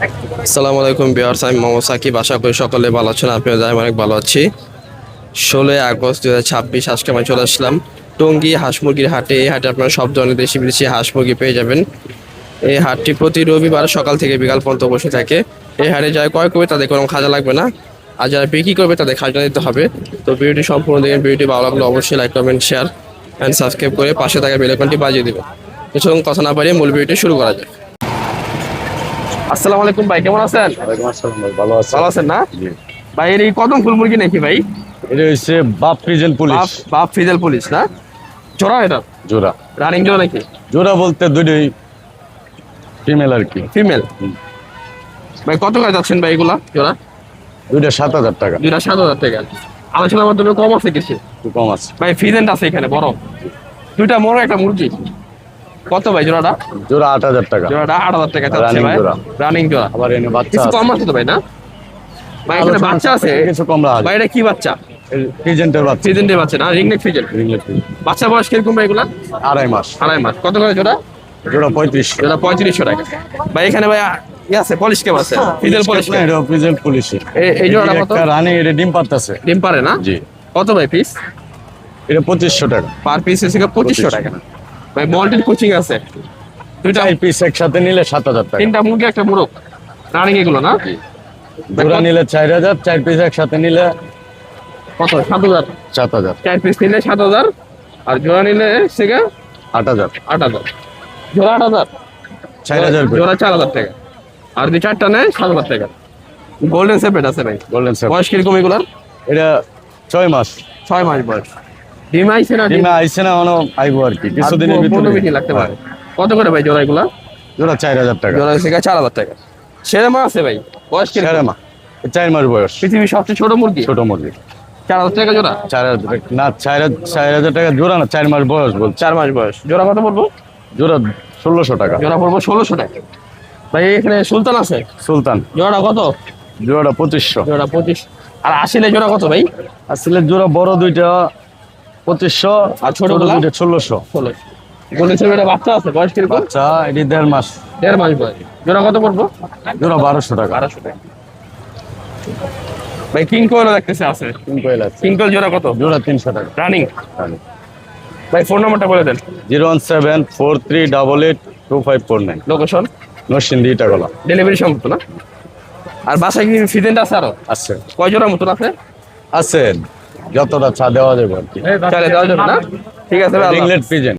আসসালামু আলাইকুম ভিউয়ার্স, আমি মোহাম্মদ সাকিব। আশা করি সকলে ভালো আছেন, আপনিও যাই অনেক ভালো আছি। 16 আগস্ট 2026 আজকে আমি চলে আসলাম টঙ্গী হাঁস মুরগির হাটে। এই হাটে আপনারা সব ধরনের দেশি বিদেশি হাঁস মুরগি পেয়ে যাবেন। এই হাটটি প্রতি রবিবার সকাল থেকে বিকাল পর্যন্ত বসে থাকে। এই হাটে যারা ক্রয় করবে তাদের কোনো খাজা লাগবে না, আর যারা বিক্রি করবে তাদের খাজনা দিতে হবে। তো ভিডিওটি সম্পূর্ণ দেখেন। ভিডিওটি ভালো লাগলে অবশ্যই like comment share and subscribe করে পাশে থাকা বেল আইকনটি বাজিয়ে দেবেন। কিছু কথা না বাড়িয়ে মূল ভিডিওটি শুরু করা যায়। আসসালামু আলাইকুম ভাই, কেমন আছেন? ওয়ালাইকুম আসসালাম ভাই, ভালো আছেন? ভালো আছেন না জি। ভাই? এই কদম ফুল মুরগি নাকি ভাই? এটা হচ্ছে বাপ ফ্রিজেন পুলিশ। বাপ বাপ ফিজেল পুলিশ না? জোড়া এটা? জোড়া। রানিং জোড়া নাকি? জোড়া বলতে দুটোই ফিমেল আর কি। ফিমেল। ভাই কত করে যাচ্ছেন ভাই এগুলা জোড়া? দুইটা 7,000 টাকা। দুইটা 7,000 টাকা। আলোচনার মাধ্যমে কম আছে কিছু? একটু কম আছে। ভাই ফিজেন্ট আছে এখানে বড় দুইটা, বড় একটা মুরগি। কত ভাই জোড়াটা? জোড়া 8,000 টাকা। জোড়াটা 8,000 টাকা যাচ্ছে Running ভাই। জোড়া। রানিং জোড়া। আবার এনে বাচ্চা কিছু আছে। কম আছে তো ভাই না? ভাই এখানে আলোচনা বাচ্চা আছে। কিছু কম রাখা ভাই যায়। এটা কি বাচ্চা? ফ্রিজেন্টের বাচ্চা। ফিজেন্টের বাচ্চা না? Ringneck pheasant. বাচ্চা বয়স কিরকম ভাই এগুলা? 2.5 মাস। 2.5 মাস। কত করে জোড়া? জোড়া 35। জোড়া 3500 টাকা। ভাই এখানে ভাই ই আছে, পলিশ কেমন আছে? ফিজেল পলিশ না, এটা ফ্রিজেন পুলিশ। এই জোড়াটা কত? একটা রানী এটা ডিম পারতেছে। ডিম পারে না? জি। কত ভাই পিস? এটা 2500 টাকা। পার পিস হচ্ছে 2500 টাকা। ভাই মল্টির কোচিং আছে দুইটা, 4 পিস একসাথে নিলে 7,000 টাকা। তিনটা মুরগি একটা মোরগ রানিং এগুলো না? জোড়া নিলে 4,000, 4 পিস একসাথে নিলে কত? 7,000। 7,000। 4 পিস নিলে 7,000, আর জোড়া নিলে সেটা 8,000। 8,000। জোড়া 8,000, 4,000 করে। জোড়া 4,000 টাকা। আর যদি চারটা নেয় 7,000 টাকা। গোল্ডেন সেপারেট আছে ভাই। Golden sap. বয়স কিরকম এগুলার? এটা 6 মাস। 6 মাস বয়স। ডিম আইছে না? ডিমে আইছে না, এখনো আইবো আর কি কিছুদিনের ভিতরে। 15 মিনিট লাগতে পারে। কত করে ভাই জোড়া এগুলা? জোড়া 4,000 টাকা। জোড়া হচ্ছে 4,000 টাকা। সেরা মা আছে ভাই? বয়স কিরকম? সেরা মা 4 মাস বয়স। পৃথিবীর সবচেয়ে ছোট মুরগি। ছোট মুরগি। 4,000 টাকা জোড়া? 4,000 টাকা না, 4,000 টাকা জোড়া না, 4 মাস বয়স বলছে। 4 মাস বয়স। জোড়া কত পড়বো? জোড়া 1,600 টাকা। জোড়া পড়বো 1,600 টাকা। ভাই এখানে সুলতান আছে, সুলতান জোড়া কত? জোড়াটা 2,500। জোড়া 25। আর আসলে জোড়া কত ভাই? আসলে জোড়া বড় দুইটা 2,500 আর ছোট ছোট গুলা? দুইটা 1,600। 16। গোল্ডেন সেপারেট বাচ্চা আছে, বয়স কিরকম? বাচ্চা এটি 1.5 মাস। 1.5 মাস বয়স। জোড়া কত পড়বো? জোড়া 1,200 টাকা। 1,200 টাকা। ভাই কিং কোয়েল দেখতেছে আছে। তিন কোয়েল আছে। কিং কোয়েল জোড়া কত? জোড়া 300 টাকা। রানিং। ভাই ফোন নাম্বারটা বলে দেন। 01743882549। লোকেশন? নরসিংদী ইটাগলা। ডেলিভারি সম্ভব না? আর বাসায় কি ফিজেন্ট আছে আরো? আছে। কয় জোড়া মতন আছে? আছে যতটা চা দেওয়া যাবে আর কি। চলে দেওয়া যাবে না? ঠিক আছে ভাই, আল্লাহ রিংলেট হাফেজ। পিজন।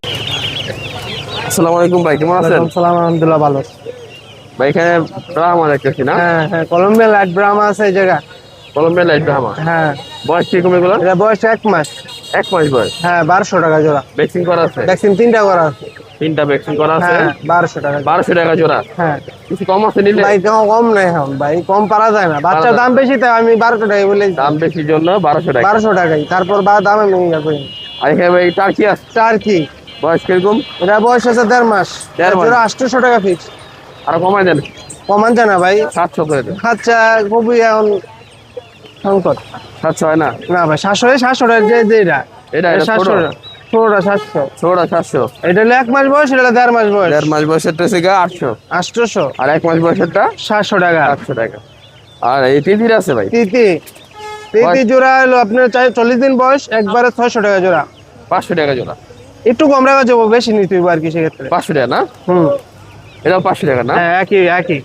আসসালামু আলাইকুম ভাই, কেমন আছেন? সালাম, আলহামদুলিল্লাহ ভালো। ভাই এখানে ব্রাহ্মা দেখতেছি না? হ্যাঁ হ্যাঁ, কলম্বিয়া লাইট ব্রাহ্মা আছে এই জায়গা। Colombia light Brahma. হ্যাঁ, বয়স কিরকম এগুলো? এটা বয়স 1 মাস। 1 মাস বয়স। হ্যাঁ, 1,200 টাকা জোড়া। ভ্যাকসিন করা আছে? ভ্যাকসিন 3টা করা আছে। 3টা ভ্যাকসিন করা আছে। হ্যাঁ, 1,200 টাকা। 1,200 টাকা জোড়া। হ্যাঁ কিছু কম আছে নিলে? ভাই, কম নেই এখন ভাই, কম পারা যায় না, বাচ্চার দাম বেশি তাই আমি 1,200 টাকা বলে দাম বেশির জন্য 1,200 টাকা। 1,200 টাকাই, তারপর দাম আমি ইয়া করি। আর এখানে ভাই টার্কি আছে, টার্কি, বয়স কিরকম? এটা বয়স আছে 1.5 মাস। 1.5 মাস। জোড়া 800 টাকা ফিক্স। আর কমাই দেন, কমান যায় না ভাই, 700 করে দেন। আচ্ছা খুবই এখন সংকট। 700 হয় না? না ভাই, 700 টাকা যে এটা এটা 700 ছোট? টাকা। ছোটটা 700। ছোটটা 700। এটা হলো 1 মাস বয়স, এটা হলো 1.5 মাস বয়স। 1.5 মাস বয়সেরটা হচ্ছে 800। 800। আর 1 মাস বয়সেরটা 700 টাকা। 700 টাকা। আর এই তিতির আছে ভাই? তিতি জোড়া হলো আপনার 40 দিন বয়স, একবারে 600 টাকা জোড়া। 500 টাকা জোড়া। একটু কম রাখা যাবো, বেশি নিতে হইব আর কি সেক্ষেত্রে। 500 টাকা না? হুম, এটাও 500 টাকা না? হ্যাঁ একই।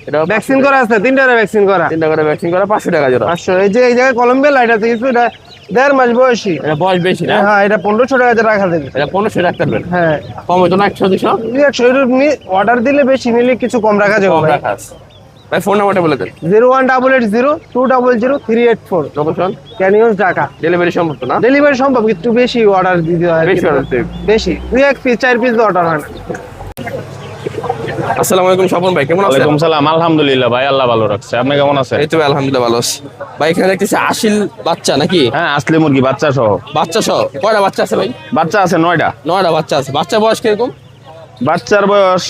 এটাও ভ্যাকসিন করা আছে, 3টারে ভ্যাকসিন করা। 3টা করে ভ্যাকসিন করা, 500 টাকা জোড়া। 500। এই যে এই জায়গায় কলম্বিয়া লাইট আছে কিছু, এটা 1.5 মাস বয়সী। এটা বয়স বেশি না? হ্যাঁ, এটা 1,500 টাকা রাখা দেবে। এটা 1500 রাখতে পারবেন। হ্যাঁ, কম হইতো না? 100 200 অর্ডার দিলে বেশি নিলে কিছু কম রাখা যাবে কম ভাই। রাখা আছে। ভাই ফোন নাম্বারটা বলে দেন। 01880 200 384। লোকেশন? ক্যানিয়ন ঢাকা। ডেলিভারি সম্ভব না? ডেলিভারি সম্ভব, একটু বেশি অর্ডার দিতে হয়। বেশি order দিতে হবে। বেশি 2-1 পিস 4 পিস অর্ডার হয় না। আসসালামু আলাইকুম স্বপন ভাই, কেমন আছেন? ওয়ালাইকুম সালাম, আলহামদুলিল্লাহ ভাই, আল্লাহ ভালো রাখছে। আপনি কেমন আছেন? এই তো ভাই, আলহামদুলিল্লাহ ভালো আছি। ভাই এখানে দেখতেছি আসিল বাচ্চা নাকি? হ্যাঁ, আসলে মুরগি বাচ্চা সহ। বাচ্চা সহ কয়টা বাচ্চা আছে ভাই? বাচ্চা আছে 9টা। 9টা বাচ্চা আছে। বাচ্চা বয়স কিরকম? বাচ্চার বয়স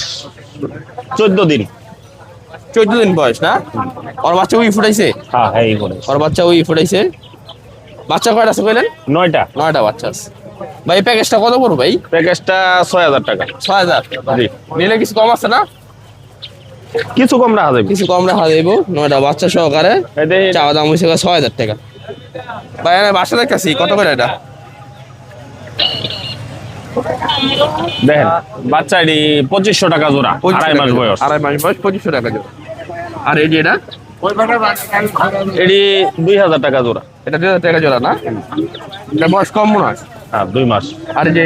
14 দিন। 14 দিন বয়স না? ওর বাচ্চা উই ফুটাইছে? হ্যাঁ হ্যাঁ, এই করে ওর বাচ্চা উই ফুটাইছে। বাচ্চা কয়টা আছে কইলেন? 9টা। 9টা বাচ্চা আছে। ভাই প্যাকেজটা কত পড়বে ভাই? প্যাকেজটা 6,000 টাকা। 6,000। জি। নিলে কিছু কম আছে না? কিছু কম রাখা যাবে। কিছু কম রাখা যাইব 9টা বাচ্চা সহকারে। চাওয়া দাম হয়েছে 6,000 টাকা। ভাই আমি বাসা দেখতেছি কত করে এটা? দেখেন বাচ্চা এটি 2500 টাকা জোড়া, 2.5 মাস বয়স। 2.5 মাস বয়স 2500 টাকা জোড়া। আর এই যে এটা এটি 2000 টাকা জোড়া। এটা 2000 টাকা জোড়া না? এটা বয়স কম মনে হয়। হ্যাঁ 2 মাস। আর এই যে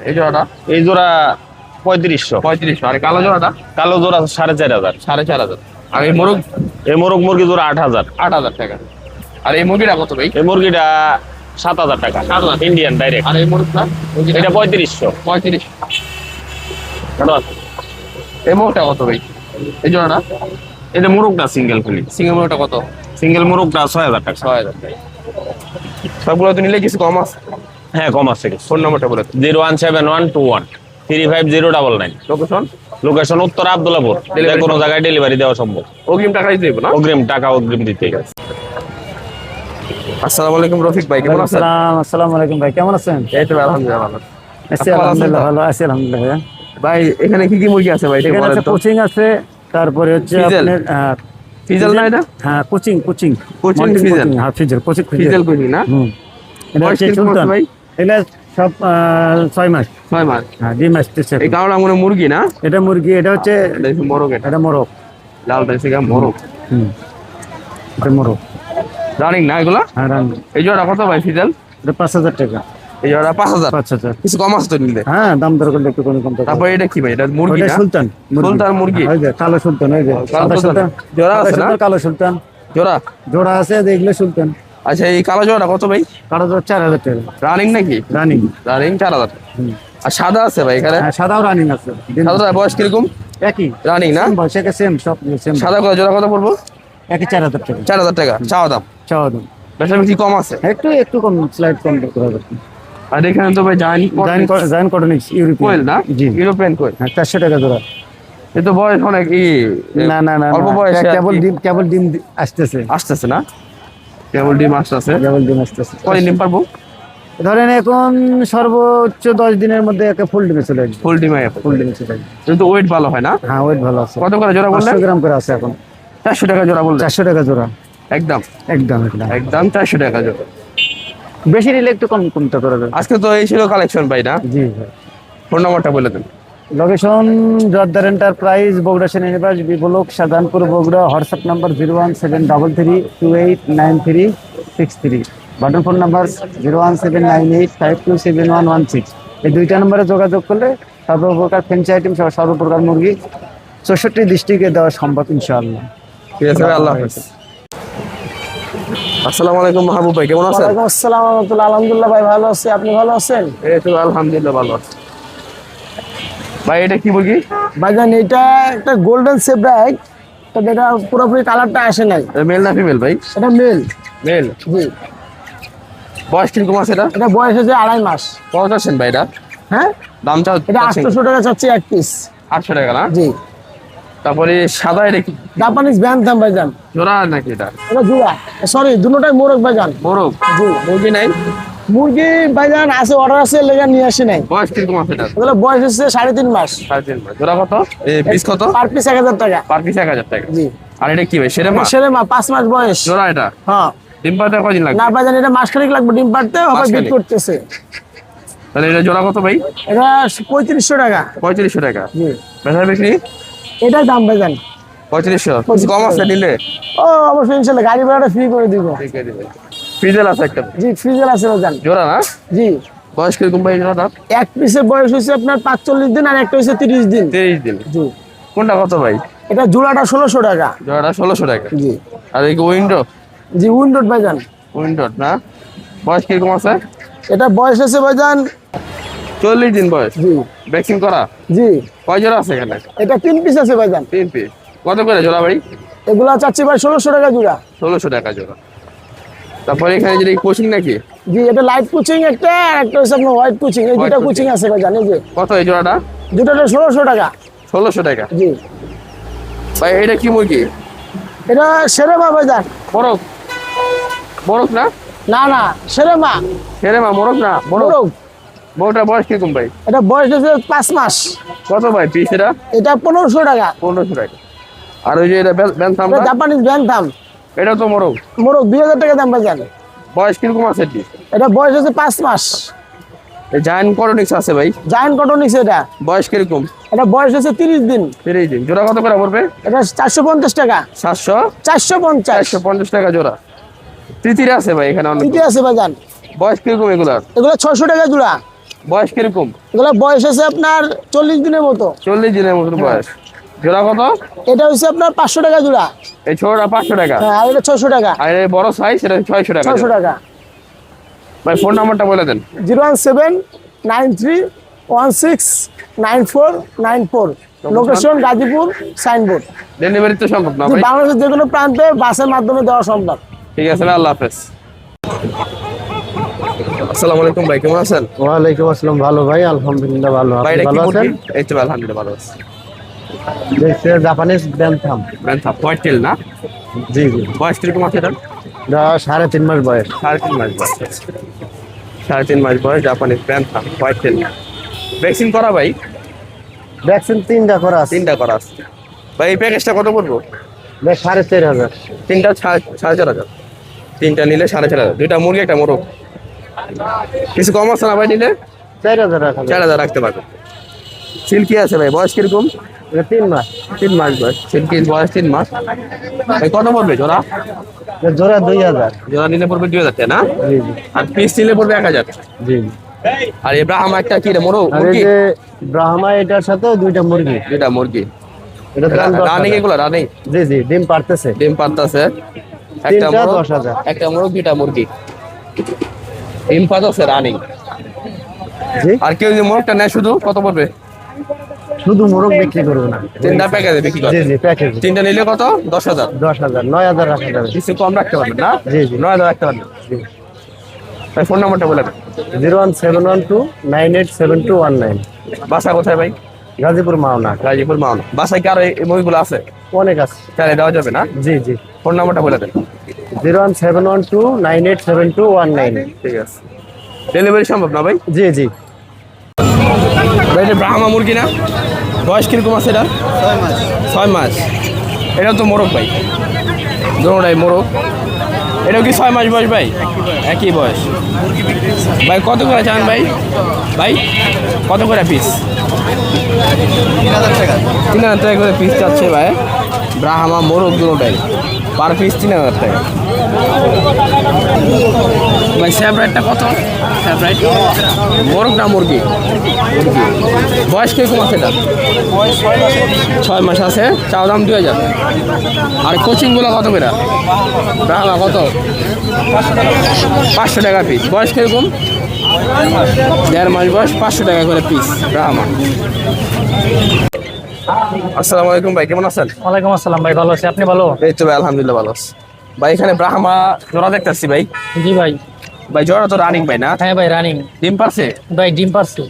এই জোড়াটা এই জোড়া 3500। 3500। আর এই কালো জোড়াটা কালো জোড়া 4500। 4,500। আর এই মোরগ এই মোরগ মুরগি জোড়া 8000। 8,000 টাকা। আর এই মুরগিটা কত ভাই? এই মুরগিটা 7000 টাকা, 7,000 ইন্ডিয়ান ডাইরেক্ট। আর এই মুরগিটা এটা 3500। 35। এই মোরগটা কত ভাই? এই জোড়াটা এটা মোরগটা সিঙ্গেল খুলি। সিঙ্গেল মোরগটা কত? সিঙ্গেল মোরগটা 6000 টাকা। 6,000 টাকা। সবগুলো তো নিলে কিছু কম আছে? হ্যাঁ কম আছে কিছু। ফোন নম্বরটা বলে 01712 35099। লোকেশন লোকেশন উত্তর আব্দুল্লাহপুর। Delivery কোনো জায়গায় ডেলিভারি দেওয়া সম্ভব। অগ্রিম টাকাই দেব না? অগ্রিম টাকা অগ্রিম দিতে। আসসালামু আলাইকুম রফিক ভাই, কেমন আছেন? আসসালামু আলাইকুম ভাই, কেমন আছেন? এই তো আলহামদুলিল্লাহ ভালো। আছি আলহামদুলিল্লাহ, ভালো আছি আলহামদুলিল্লাহ ভাইয়া। ভাই এখানে কি কি মুরগি আছে ভাই? একটু এখানে বলেন আছে তো। কোচিং আছে, তারপরে হচ্ছে ফিজেল? আপনার ফিজেল না এটা? হ্যাঁ কোচিং Coaching Mountain ফিজেল? coaching, হ্যাঁ ফিজেল কোচিং ফিজেল কইনি না? হুম। এটা বয়স হচ্ছে কিরকম আছে সুলতান ভাই? এগুলা সব 6 মাস। 6 মাস। হ্যাঁ 2 মাস তেছে। এই কালোটা মনে হয় মুরগি না? এটা মুরগি, এটা হচ্ছে এটা হচ্ছে মোরগ। এটা এটা মোরগ। লাল টাইসে গা মোরগ। হুম, এটা মোরগ। রানিং না এগুলা? হ্যাঁ রান। এই জোড়া কত ভাই ফিজেল? এটা 5000 টাকা। এই জোড়া 5000। 5000। কিছু কম আছে তো নিলে? হ্যাঁ দাম দর করলে একটু কম তো। তারপর এটা কি ভাই? এটা মুরগি ওটা না? সুলতান সুলতান মুরগি? ওই যে কালো সুলতান, ওই যে কালো সাদা সুলতান। সুলতান। জোড়া সাদা আছে না? সুলতান, কালো সুলতান জোড়া? জোড়া আছে, দেখলে সুলতান। আচ্ছা এই কালো জোড়া কত ভাই? কালো জোড়া 4000 টাকা রানিং নাকি? রানিং। রানিং 4000। আর সাদা আছে ভাই এখানে? হ্যাঁ সাদাও রানিং আছে। সাদা বয়স কিরকম? একই রানিং না? বয়সে সেম, সব সেম। সাদা কত জোড়া কত পড়বো? একই 4000 টাকা 4,000 টাকা চাওয়া দাম। চাওয়া দাম। বেশি কি কম আছে? একটু একটু কম, স্লাইড কম করতে হবে। আর এখানে তো ভাই জানি জাইন কটনিক্স কোয়েল ইউরোপিয়ান না? জি। ইউরোপিয়ান কোয়েল। হ্যাঁ 400 টাকা জোড়া। এ তো বয়স অনেক না না না, অল্প বয়সে কেবল ডিম আসতেছে। আসতেছে না? কেবল ডিম আসতেছে। কেবল ডিম আসতেছে। কয় ডিম পারবো? ধরেন এখন সর্বোচ্চ 10 দিনের মধ্যে একটা ফুল ডিমে চলে আসবে। ফুল ডিম আয় ফুল ডিমে চলে আসবে। কিন্তু ওয়েট ভালো হয় না? হ্যাঁ ওয়েট ভালো আছে। কত করে জোড়া বললেন? 500 গ্রাম করে আছে এখন। 400 টাকা জোড়া বললেন? 400 টাকা জোড়া একদম একদম। একদম 400 টাকা জোড়া। বেশি নিলে একটু কমতে করে দেবে। আজকে তো এই ছিল কালেকশন ভাই না? জি ভাই। ফোন নাম্বারটা বলে দেন। লোকেশন জর্দার এন্টারপ্রাইজ, বগুড়া সেনানিবাস, B block, Shahjahanpur, Bogura. WhatsApp number 01733289363। Button phone number 01798527116। এই দুইটা নম্বরে যোগাযোগ করলে সর্বপ্রকার ফ্যান্সি আইটেম সহ সর্বপ্রকার মুরগি 64 ডিস্ট্রিক্টে দেওয়া সম্ভব ইনশাআল্লাহ। ঠিক আছে ভাই, আল্লাহ হাফেজ। আসসালামু আলাইকুম মাহবুব ভাই, কেমন আছেন? ওয়ালাইকুম আসসালাম ওয়া রাহমাতুল্লাহ। আলহামদুলিল্লাহ ভাই ভালো আছি, আপনি ভালো আছেন? এই তো আলহামদুলিল্লাহ ভালো আছি। ভাই এটা কি মুরগি? ভাইজান এটা একটা গোল্ডেন সেব্রাইট, তবে এটা পুরোপুরি কালারটা আসে নাই। মেল না ফিমেল ভাই? এটা মেল। মেল। জি। বয়স কিরকম আছে এটা? এটা বয়স হচ্ছে 2.5 মাস। কত চাচ্ছেন ভাই এটা? হ্যাঁ দাম চাও? এটা 800 টাকা চাচ্ছি এক পিস। 800 টাকা না? জি। তারপরে সাদা এটা কি জাপানিজ ব্যান্থাম ভাইজান। জোড়া নাকি এটা? এটা জোড়া, সরি দুটোটাই মোরগ ভাইজান। মোরগ? জি। মুরগি নাই? মুরগি ভাইজান আছে, অর্ডার আছে, লেগে নিয়ে আসি নাই। বয়স কিরকম আছে এটা? ওগুলো বয়স হচ্ছে 3.5 মাস। 3.5 মাস। জোড়া কত? পিস কত? পার পিস 1000 টাকা। পার পিস 1000 টাকা। জি। আর এটা কি ভাই? সেরে মা? ছেলে মা 5 মাস বয়স। জোড়া এটা? হ্যাঁ। ডিম পাড়তে কয়দিন লাগবে? না ভাইজান এটা মাসখানেক লাগবে ডিম পাড়তে, হবে বিট মাসখানেক? করতেছে। তাহলে এটা জোড়া কত ভাই? এটা 3500 টাকা। 3500 টাকা। জি। বেচা বিক্রি? এটাই দাম ভাইজান। 3500। কিছু কম আছে নিলে? ও অবশ্যই ইনশাআল্লাহ গাড়ি ভাড়াটা ফ্রি করে দিব। ঠিক আছে ভাই। ফ্রিজেল আছে একটা? জি ফ্রিজের আছে ভাইজান। জোড়া না? জি। বয়স কিরকম ভাই জোড়াটা? এক পিসের বয়স হচ্ছে আপনার 45 দিন আর একটা হচ্ছে 30 দিন। 23 দিন। জি। কোনটা কত ভাই? এটা জোড়াটা 1600 টাকা। জোড়াটা 1600 টাকা। জি। আর এই উইন্ডো? জি উইন্ডোড ভাইজান। উইন্ডো না? বয়স কিরকম আছে? এটা বয়স আছে ভাইজান 40 দিন বয়স। জি। ভ্যাকসিন করা? জি। কয় জোড়া আছে এখানে? এটা 3 পিস আছে ভাইজান। 3 পিস। কত করে জোড়া ভাই? এগুলা চাচ্ছি ভাই 1600 টাকা জোড়া। 1600 টাকা জোড়া। তারপরে এখানে যদি কোচিং নাকি? জি এটা লাইট কোচিং একটা আর একটা হচ্ছে আপনার হোয়াইট কোচিং, এই দুটো White কোচিং আছে ভাইজান। এই যে কত এই জোড়াটা? দুটোটা 1600 টাকা। 1600 টাকা। জি। ভাই এটা কি মুরগি? এটা সেরেমা ভাইজান। মোরগ? মোরগ না? না না সেরেমা। সেরে মা মোরগ না? মোরগ। মোরগ। মোরগটা বয়স কিরকম ভাই? এটা বয়স হচ্ছে 5 মাস। কত ভাই পিস এটা? এটা 1500 টাকা। 1500 টাকা। আর ওই যে এটা ব্যান্থাম, এটা জাপানিজ ব্যাংথাম, এটা তো মোরগ। মোরগ 2000 টাকা দাম ভাইজান। বয়স কিরকম আছে এটি? এটা বয়স হচ্ছে 5 মাস। এই জায়ান্ট করোনিক্স আছে ভাই, জায়ান্ট কটনিক্স এটা। বয়স কিরকম? এটা বয়স হচ্ছে 30 দিন। 30 দিন। জোড়া কত করে পড়বে? এটা 450 টাকা। 450 450 টাকা জোড়া। তৃতীয় আছে ভাই এখানে অনেক। ঠিকই আছে ভাইজান। বয়স কিরকম এগুলার? এগুলো 600 টাকা জোড়া। বয়স কিরকম? এগুলো বয়স আছে আপনার 40 দিনের মতো। 40 দিনের মতো বয়স। জোড়া কত? এটা হচ্ছে আপনার 500 টাকা জোড়া। এই ছোটটা 500 টাকা, হ্যাঁ, আর এটা 600 টাকা। আর এই বড় সাইজ এটা 600 টাকা। 600 টাকা। ভাই ফোন নাম্বারটা বলে দেন। 01793169494, লোকেশন গাজীপুর, সাইনবোর্ড। ডেলিভারি তো সম্ভব না ভাই? বাংলাদেশের যে কোনো প্রান্তে বাসের মাধ্যমে দেওয়া সম্ভব। ঠিক আছে ভাই, আল্লাহ হাফেজ। আসসালামু আলাইকুম ভাই, কেমন আছেন? ওয়ালাইকুম আসসালাম, ভালো ভাই, আলহামদুলিল্লাহ ভালো। ভাই আপনি এটা কি ভালো আছেন? মুরগি? এই তো আলহামদুলিল্লাহ ভালো আছি। দেখছে জাপানিজ ব্যাংথাম। ব্যান্থাম হোয়াইট টেল না? জি জি, বয়স কিরকম আছে এটা? 3.5 মাস বয়স। 3.5 মাস বয়স। 3.5 মাস বয়স, জাপানিজ ব্যান্থাম হোয়াইট টেল। ভ্যাকসিন করা ভাই? ভ্যাকসিন 3টা করা আছে। 3টা করা আছে। ভাই এই প্যাকেজটা কত পড়বো? 4,500। 3টা 4,500। 3টা নিলে 4,500। 2টা মুরগি একটা মোরগ। কিছু কম আছে না ভাই নিলে? 4,000 রাখা যাবে। 4,000 রাখতে পারবেন। সিল্কি আছে ভাই, বয়স কিরকম? এটা 3 মাস। 3 মাস বয়স। সিল্কির বয়স 3 মাস। ভাই কত পড়বে জোড়া? এটা জোড়া 2,000। জোড়া নিলে পড়বে 2,000 টাকা না? জি জি আর পিস নিলে পড়বে 1,000। জি। আর এব্রাহাম একটা কি রে মোরগ আর এই মুরগি? যে ব্রাহ্মা, এটার সাথে 2টা মুরগি। 2টা মুরগি। এটা দাম 10,000। রানিং এগুলো রানিং? জি জি, ডিম পারতেছে। ডিম পারতাছে। একটা 3টা মোরগ 10,000। একটা মোরগ 2টা মুরগি। ডিম পারতাছে রানিং। জি, আর কেউ যদি মোরগটা নেয় শুধু কত পড়বে? শুধু মোরগ বিক্রি করবো না। 3টা প্যাকেজে বিক্রি করে। জি জি, প্যাকেজ 3টা নিলে কত? 10,000। 10,000, 9,000 রাখা যাবে। কিছু কম রাখতে পারবেন না? জি জি। 9,000 রাখতে পারবেন। ভাই ফোন নাম্বারটা বলে দেন। 01712987219। বাসা কোথায় ভাই? গাজীপুর মাওনা। গাজীপুর মাওনা। বাসায় কি আর এই মুরগিগুলো আছে? অনেক আছে। তাহলে দেওয়া যাবে না? জি জি। ফোন নাম্বারটা বলে দেন। 01712987219। ঠিক আছে। ডেলিভারি সম্ভব না ভাই? জি জি। ভাই এটা ব্রাহ্মা মুরগি না? বয়স কিরকম আছে এটা? 6 মাস। এটাও তো মোরগ ভাই, দুটোটাই মোরগ। এটাও কি 6 মাস বয়স ভাই? একই বয়স। ভাই কত করে চান ভাই? ভাই কত করে পিস? 3,000 টাকা করে পিস চাচ্ছে ভাই। ব্রাহ্মা মোরগ দুটোটাই পার পিস 3,000 টাকা। ভাই স্যাবরাইটটা কত? স্যাবরাইট মোরগ না মুরগি? মুরগি। বয়স কিরকম আছে এটা? 6 মাস আছে। চাওয়া দাম 2,000। আর কোচিংগুলো কত করে? ব্রাহ্মা কত? 500 টাকা পিস। বয়স কিরকম? 1.5 মাস বয়স। 500 টাকা করে পিস ব্রাহ্মা। আসসালামু আলাইকুম ভাই, কেমন আছেন? ওয়ালাইকুম আসসালাম ভাই, ভালো আছি। আপনি ভালো? এই তো ভাই আলহামদুলিল্লাহ ভালো আছি। ভাই এখানে ব্রাহ্মা জোড়া দেখতেছি ভাই। জি ভাই। ভাই জোড়া তো রানিং ভাই না? হ্যাঁ ভাই, রানিং। ডিম পারছে? ভাই ডিম পারছে।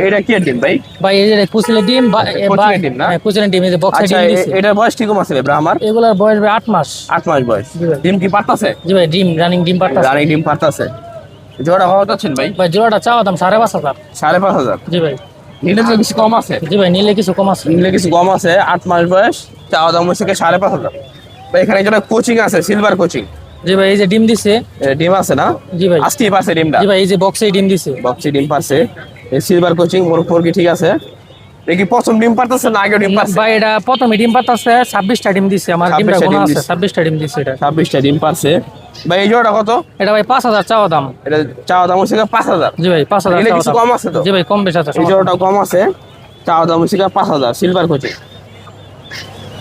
এটা কি ডিম ভাই? ভাই এই যে কুচিলের ডিম, কুচিলের ডিম না? কুচিলের ডিম, এই যে বক্সের আচ্ছা ডিম দিছে। এটার বয়স কিরকম আছে ভাই ব্রাহ্মার? এগুলার বয়স ভাই 8 মাস। 8 মাস বয়স। জি ভাই। ডিম কি পারতাছে? জি ভাই, ডিম রানিং ডিম পারতাছে। রানিং ডিম পারতাছে। জোড়া কত আছেন ভাই? ভাই জোড়াটা চাওয়া দাম 5,500। 5,500। জি ভাই। নিলে তো কিছু কম আছে? জি ভাই, নিলে কিছু কম আছে। নিলে কিছু কম আছে। 8 মাস বয়স, চাওয়া দাম হচ্ছে 5,500। ভাই এখানে যেটা কোচিং আছে, সিলভার কোচিং। জি ভাই, এই যে ডিম দিছে। ডিম আছে না? জি ভাই। আজকেই পারছে ডিমটা? জি ভাই, এই যে বক্সে ডিম দিছে। বক্সি ডিম পারছে। এই সিলভার কোচিং মুরগি ঠিক আছে। দেখি প্রথম ডিম পারতেছে না আগে ডিম পারছে? ভাই এটা প্রথমে ডিম পারতাছে, 26টা ডিম দিছে। আমার ডিমটা 26টা গোনা ডিম আছে, দিছে। 26টা ডিম দিছে এটা। 26টা ডিম পারছে। ভাই এই জোড়াটা কত? এটা ভাই 5,000 চাওয়া দাম। এটা চাওয়া দাম হচ্ছে 5,000। জি ভাই, 5,000 নিলে চাওয়া কিছু দাম। কম আছে তো? জি ভাই, কম বেশি আছে। এই জোড়াটা কম আছে। চাওয়া দাম হচ্ছে 5,000 সিলভার কোচিং।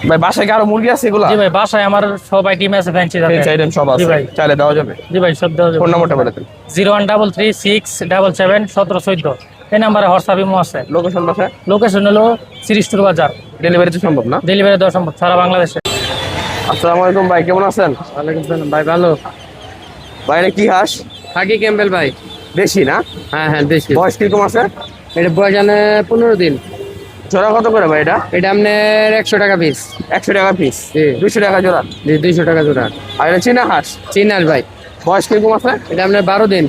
ভাই বাসায় কি আরো মুরগি আছে এগুলা? জি ভাই, বাসায় আমার সবাই ডিম আছে, ফ্যান্সি জাতের। ফ্রেঞ্চ আইটেম সব জি আছে। ভাই। চাইলে দেওয়া যাবে? জি ভাই, সব দেওয়া যাবে। ফোন নাম্বারটা বলে দেন। 01336771714। এই নাম্বারে হোয়াটসঅ্যাপ ইমো আছে। লোকেশন বাসায়? লোকেশন হলো সিরিজটুর বাজার। ডেলিভারি তো সম্ভব না? ডেলিভারি দেওয়া সম্ভব সারা বাংলাদেশে। আসসালামু আলাইকুম ভাই, কেমন আছেন? ওয়ালাইকুম সালাম ভাই, ভালো। ভাই এটা কি হাঁস? থাকি ক্যাম্বেল ভাই। বেশি না? হ্যাঁ হ্যাঁ, দেশি। বয়স কিরকম আছে? এটা বয়স 15 দিন। জোড়া কত করে ভাই এটা? এটা আপনার 100 টাকা পিস। 100 টাকা পিস। জি। 200 টাকা জোড়া। জি, 200 টাকা জোড়া। আর এটা চীনা হাঁস? চিনার ভাই। বয়স কিরকম আছে? এটা আপনার 12 দিন।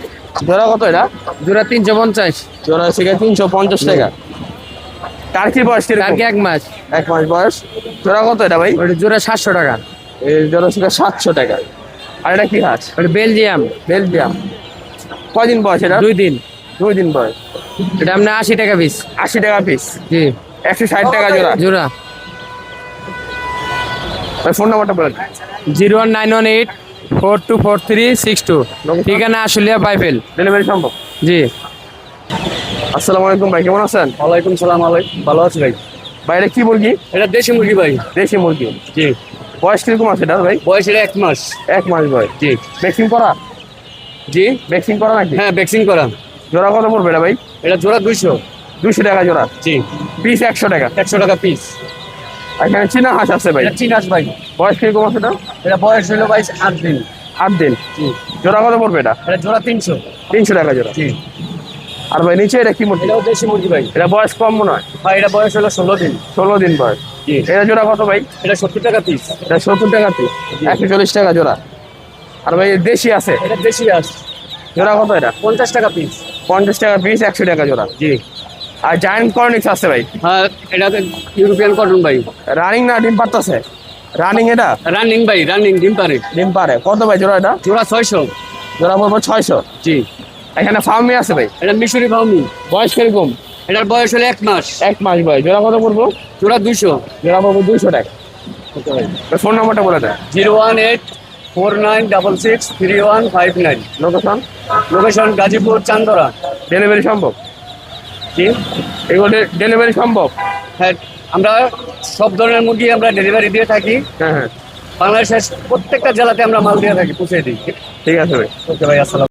জোড়া কত এটা? জোড়া 350। জোড়া হচ্ছে 350 টাকা। টার্কির বয়স কিরকম? টার্কি 1 মাস। 1 মাস বয়স। জোড়া কত এটা ভাই? ওটা জোড়া 700 টাকা। এই জোড়া ছিল 700 টাকা। আর এটা কি হাঁস? ওটা বেলজিয়াম। বেলজিয়াম। কয়দিন বয়স এটা? 2 দিন। 2 দিন বয়স। এটা আপনার 80 টাকা পিস। 80 টাকা পিস। জি। 160 টাকা জোড়া। জোড়া। ভাই ফোন নাম্বারটা বলেন। 01918 424362। ঠিকানা আশুলিয়া বাইফেল। ডেলিভারি সম্ভব? জি। আসসালামু আলাইকুম ভাই, কেমন আছেন? ওয়ালাইকুম সালাম আলাইকুম, ভালো আছি ভাই। ভাই এটা কি মুরগি? এটা দেশি মুরগি ভাই। দেশি মুরগি। জি। বয়স কিরকম আছে এটা ভাই? বয়স এটা 1 মাস। 1 মাস বয়স। জি। ভ্যাকসিন করা? জি। ভ্যাকসিন করা নাকি? হ্যাঁ, ভ্যাকসিন করা। জোড়া কত পড়বে এটা ভাই? এটা জোড়া 200। 200 টাকা জোড়া। জি। পিস 100 টাকা। 100 টাকা পিস। এখানে চীনা হাঁস আছে ভাই। এটা চিনাস ভাই। বয়স কিরকম আছে এটা? এটা বয়স হলো ভাই 8 দিন। 8 দিন। জি। জোড়া কত পড়বে এটা? এটা জোড়া 300। 300 টাকা জোড়া। জি। আর ভাই নিচে এটা কি মুরগি? এটাও দেশি মুরগি ভাই। এটা বয়স কম মনে হয়। ভাই এটা বয়স হলো 16 দিন। 16 দিন বয়স। জি। এটা জোড়া কত ভাই? এটা 70 টাকা পিস। এটা 70 টাকা পিস। 140 টাকা জোড়া। আর ভাই দেশি আছে। এটা দেশি হাঁস। জোড়া কত এটা? 50 টাকা পিস। 50 টাকা পিস, 100 টাকা জোড়া। জি। আর জায়ান্ট কর্নিক্স আছে ভাই। হ্যাঁ, এটা ইউরোপিয়ান কটন ভাই। রানিং না ডিম পারতাছে? রানিং এটা? রানিং ভাই, রানিং ডিম পারে। ডিম পারে। কত ভাই জোড়া এটা? জোড়া 600। জোড়া পড়বে 600। জি। এখানে ফার্মি আছে ভাই। এটা মিশরি ফাউমি। বয়স কিরকম? এটার বয়স হলো 1 মাস। 1 মাস বয়স। জোড়া কত পড়বো? জোড়া 200। জোড়া পড়বো 200 টাকা। ফোন নাম্বারটা বলে দেন। 01849663159। Location? Location Gazipur Chandra. Delivery সম্ভব? জি। এগুলো ডেলিভারি সম্ভব? হ্যাঁ, আমরা সব ধরনের মুরগি আমরা ডেলিভারি দিয়ে থাকি। হ্যাঁ হ্যাঁ, বাংলাদেশের প্রত্যেকটা জেলাতে আমরা মাল দিয়ে থাকি, পৌঁছে দিই। ঠিক আছে ভাই। ওকে ভাই, আসসালাম।